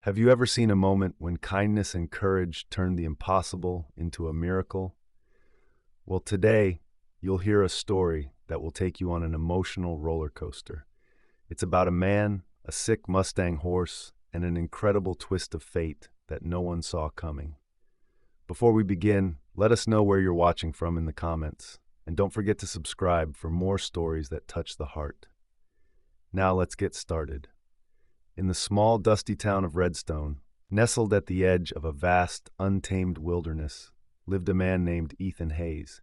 Have you ever seen a moment when kindness and courage turn the impossible into a miracle? Well, today, you'll hear a story that will take you on an emotional roller coaster. It's about a man, a sick Mustang horse, and an incredible twist of fate that no one saw coming. Before we begin, let us know where you're watching from in the comments, and don't forget to subscribe for more stories that touch the heart. Now let's get started. In the small, dusty town of Redstone, nestled at the edge of a vast, untamed wilderness, lived a man named Ethan Hayes.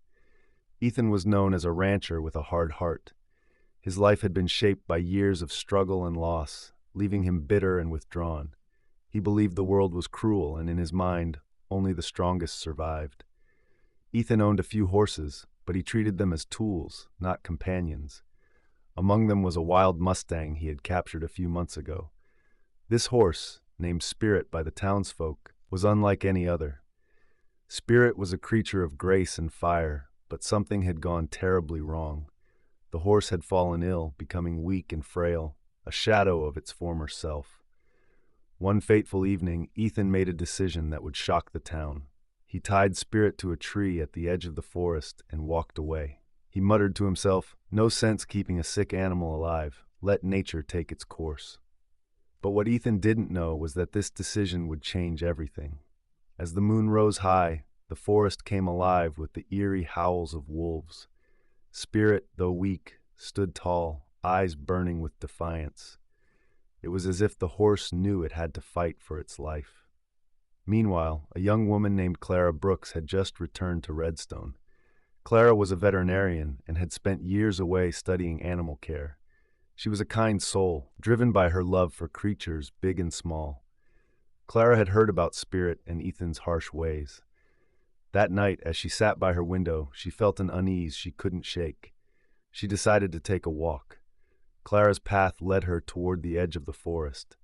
Ethan was known as a rancher with a hard heart. His life had been shaped by years of struggle and loss, leaving him bitter and withdrawn. He believed the world was cruel, and in his mind, only the strongest survived. Ethan owned a few horses, but he treated them as tools, not companions. Among them was a wild Mustang he had captured a few months ago. This horse, named Spirit by the townsfolk, was unlike any other. Spirit was a creature of grace and fire, but something had gone terribly wrong. The horse had fallen ill, becoming weak and frail, a shadow of its former self. One fateful evening, Ethan made a decision that would shock the town. He tied Spirit to a tree at the edge of the forest and walked away. He muttered to himself, "No sense keeping a sick animal alive. Let nature take its course." But what Ethan didn't know was that this decision would change everything. As the moon rose high, the forest came alive with the eerie howls of wolves. Spirit, though weak, stood tall, eyes burning with defiance. It was as if the horse knew it had to fight for its life. Meanwhile, a young woman named Clara Brooks had just returned to Redstone. Clara was a veterinarian and had spent years away studying animal care. She was a kind soul, driven by her love for creatures big and small. Clara had heard about Spirit and Ethan's harsh ways. That night, as she sat by her window, she felt an unease she couldn't shake. She decided to take a walk. Clara's path led her toward the edge of the forest.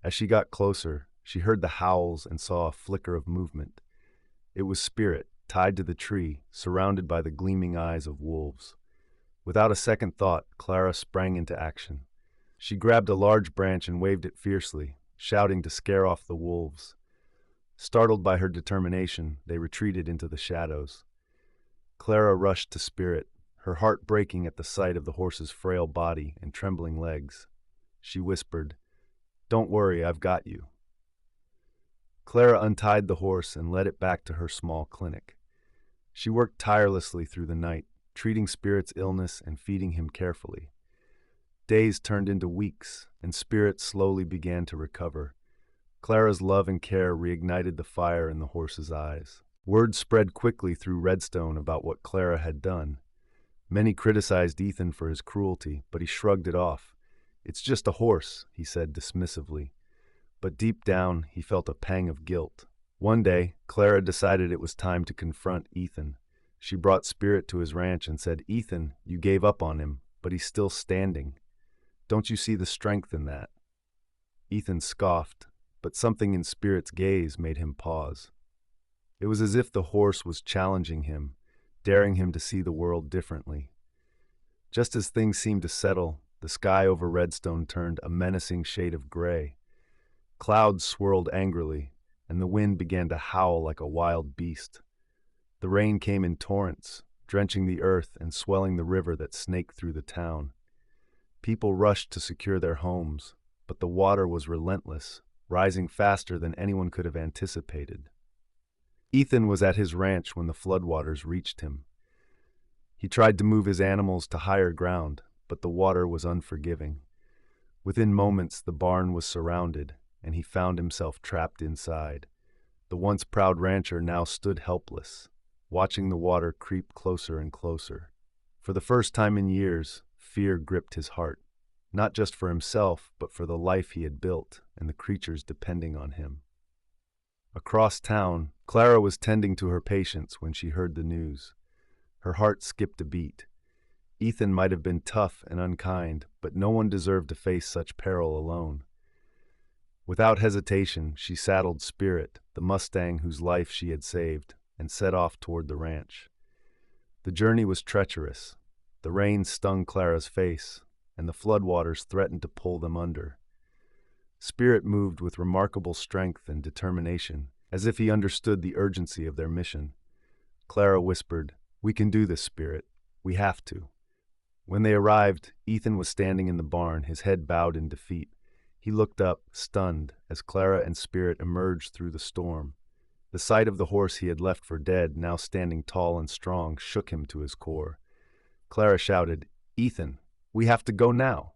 As she got closer, she heard the howls and saw a flicker of movement. It was Spirit, tied to the tree, surrounded by the gleaming eyes of wolves. Without a second thought, Clara sprang into action. She grabbed a large branch and waved it fiercely, shouting to scare off the wolves. Startled by her determination, they retreated into the shadows. Clara rushed to Spirit, her heart breaking at the sight of the horse's frail body and trembling legs. She whispered, "Don't worry, I've got you." Clara untied the horse and led it back to her small clinic. She worked tirelessly through the night, treating Spirit's illness and feeding him carefully. Days turned into weeks, and Spirit slowly began to recover. Clara's love and care reignited the fire in the horse's eyes. Word spread quickly through Redstone about what Clara had done. Many criticized Ethan for his cruelty, but he shrugged it off. "It's just a horse," he said dismissively. But deep down, he felt a pang of guilt. One day, Clara decided it was time to confront Ethan. She brought Spirit to his ranch and said, "Ethan, you gave up on him, but he's still standing. Don't you see the strength in that?" Ethan scoffed, but something in Spirit's gaze made him pause. It was as if the horse was challenging him, daring him to see the world differently. Just as things seemed to settle, the sky over Redstone turned a menacing shade of gray. Clouds swirled angrily, and the wind began to howl like a wild beast. The rain came in torrents, drenching the earth and swelling the river that snaked through the town. People rushed to secure their homes, but the water was relentless, rising faster than anyone could have anticipated. Ethan was at his ranch when the floodwaters reached him. He tried to move his animals to higher ground, but the water was unforgiving. Within moments, the barn was surrounded, and he found himself trapped inside. The once proud rancher now stood helpless, watching the water creep closer and closer. For the first time in years, fear gripped his heart, not just for himself, but for the life he had built and the creatures depending on him. Across town, Clara was tending to her patients when she heard the news. Her heart skipped a beat. Ethan might have been tough and unkind, but no one deserved to face such peril alone. Without hesitation, she saddled Spirit, the Mustang whose life she had saved, and set off toward the ranch. The journey was treacherous. The rain stung Clara's face, and the floodwaters threatened to pull them under. Spirit moved with remarkable strength and determination, as if he understood the urgency of their mission. Clara whispered, "We can do this, Spirit. We have to." When they arrived, Ethan was standing in the barn, his head bowed in defeat. He looked up, stunned, as Clara and Spirit emerged through the storm. The sight of the horse he had left for dead, now standing tall and strong, shook him to his core. Clara shouted, "Ethan, we have to go now."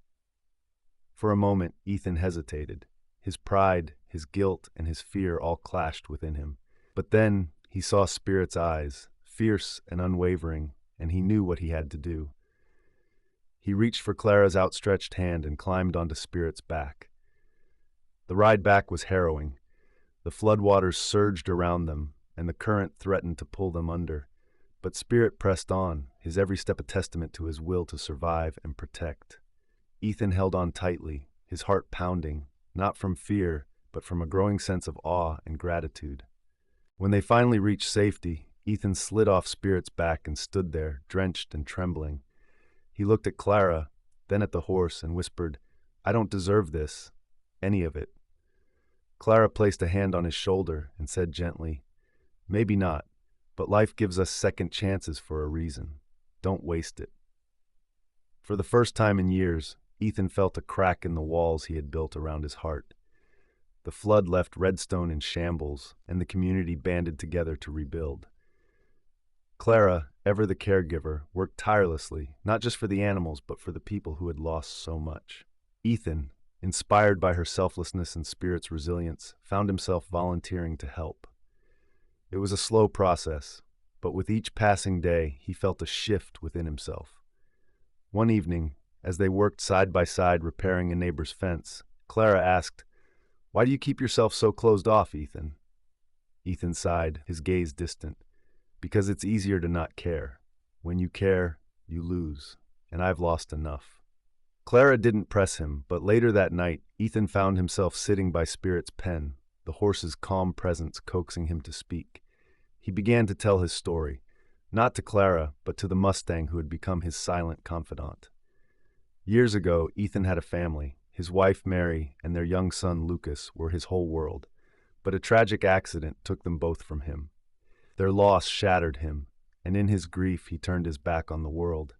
For a moment, Ethan hesitated. His pride, his guilt, and his fear all clashed within him. But then he saw Spirit's eyes, fierce and unwavering, and he knew what he had to do. He reached for Clara's outstretched hand and climbed onto Spirit's back. The ride back was harrowing. The floodwaters surged around them, and the current threatened to pull them under. But Spirit pressed on, his every step a testament to his will to survive and protect. Ethan held on tightly, his heart pounding, not from fear, but from a growing sense of awe and gratitude. When they finally reached safety, Ethan slid off Spirit's back and stood there, drenched and trembling. He looked at Clara, then at the horse, and whispered, "I don't deserve this, any of it." Clara placed a hand on his shoulder and said gently, "Maybe not, but life gives us second chances for a reason. Don't waste it." For the first time in years, Ethan felt a crack in the walls he had built around his heart. The flood left Redstone in shambles, and the community banded together to rebuild. Clara, ever the caregiver, worked tirelessly, not just for the animals, but for the people who had lost so much. Ethan, inspired by her selflessness and Spirit's resilience, found himself volunteering to help. It was a slow process, but with each passing day, he felt a shift within himself. One evening, as they worked side by side repairing a neighbor's fence, Clara asked, "Why do you keep yourself so closed off, Ethan?" Ethan sighed, his gaze distant. "Because it's easier to not care. When you care, you lose, and I've lost enough." Clara didn't press him, but later that night, Ethan found himself sitting by Spirit's pen, the horse's calm presence coaxing him to speak. He began to tell his story, not to Clara, but to the Mustang who had become his silent confidant. Years ago, Ethan had a family. His wife, Mary, and their young son, Lucas, were his whole world. But a tragic accident took them both from him. Their loss shattered him, and in his grief he turned his back on the world.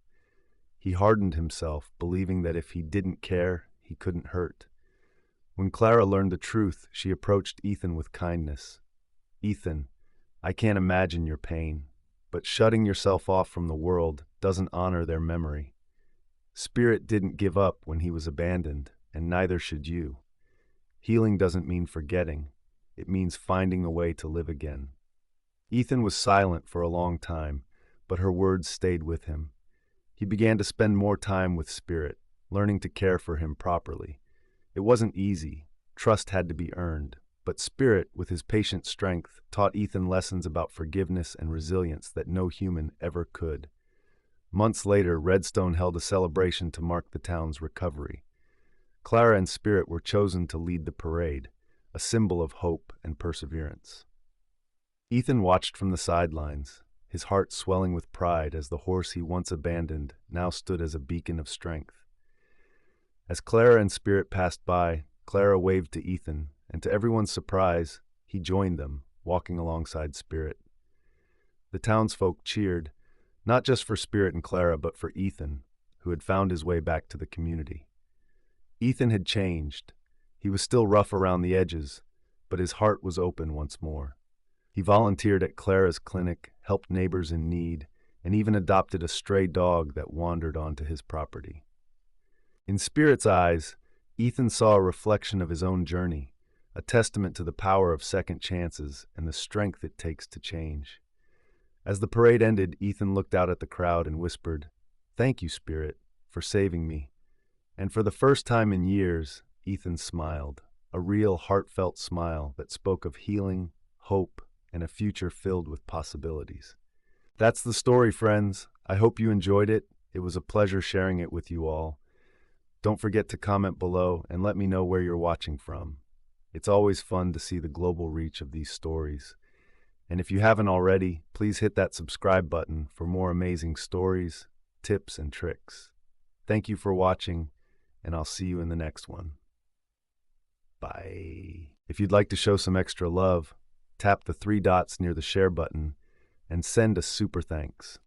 He hardened himself, believing that if he didn't care, he couldn't hurt. When Clara learned the truth, she approached Ethan with kindness. "Ethan, I can't imagine your pain, but shutting yourself off from the world doesn't honor their memory. Spirit didn't give up when he was abandoned, and neither should you. Healing doesn't mean forgetting. It means finding a way to live again." Ethan was silent for a long time, but her words stayed with him. He began to spend more time with Spirit, learning to care for him properly. It wasn't easy. Trust had to be earned, but Spirit, with his patient strength, taught Ethan lessons about forgiveness and resilience that no human ever could. Months later, Redstone held a celebration to mark the town's recovery. Clara and Spirit were chosen to lead the parade, a symbol of hope and perseverance. Ethan watched from the sidelines, his heart swelling with pride as the horse he once abandoned now stood as a beacon of strength. As Clara and Spirit passed by, Clara waved to Ethan, and to everyone's surprise, he joined them, walking alongside Spirit. The townsfolk cheered, not just for Spirit and Clara, but for Ethan, who had found his way back to the community. Ethan had changed. He was still rough around the edges, but his heart was open once more. He volunteered at Clara's clinic, helped neighbors in need, and even adopted a stray dog that wandered onto his property. In Spirit's eyes, Ethan saw a reflection of his own journey, a testament to the power of second chances and the strength it takes to change. As the parade ended, Ethan looked out at the crowd and whispered, "Thank you, Spirit, for saving me." And for the first time in years, Ethan smiled, a real heartfelt smile that spoke of healing, hope, and a future filled with possibilities. That's the story, friends. I hope you enjoyed it. It was a pleasure sharing it with you all. Don't forget to comment below and let me know where you're watching from. It's always fun to see the global reach of these stories. And if you haven't already, please hit that subscribe button for more amazing stories, tips, and tricks. Thank you for watching, and I'll see you in the next one. Bye. If you'd like to show some extra love, tap the three dots near the share button and send a super thanks.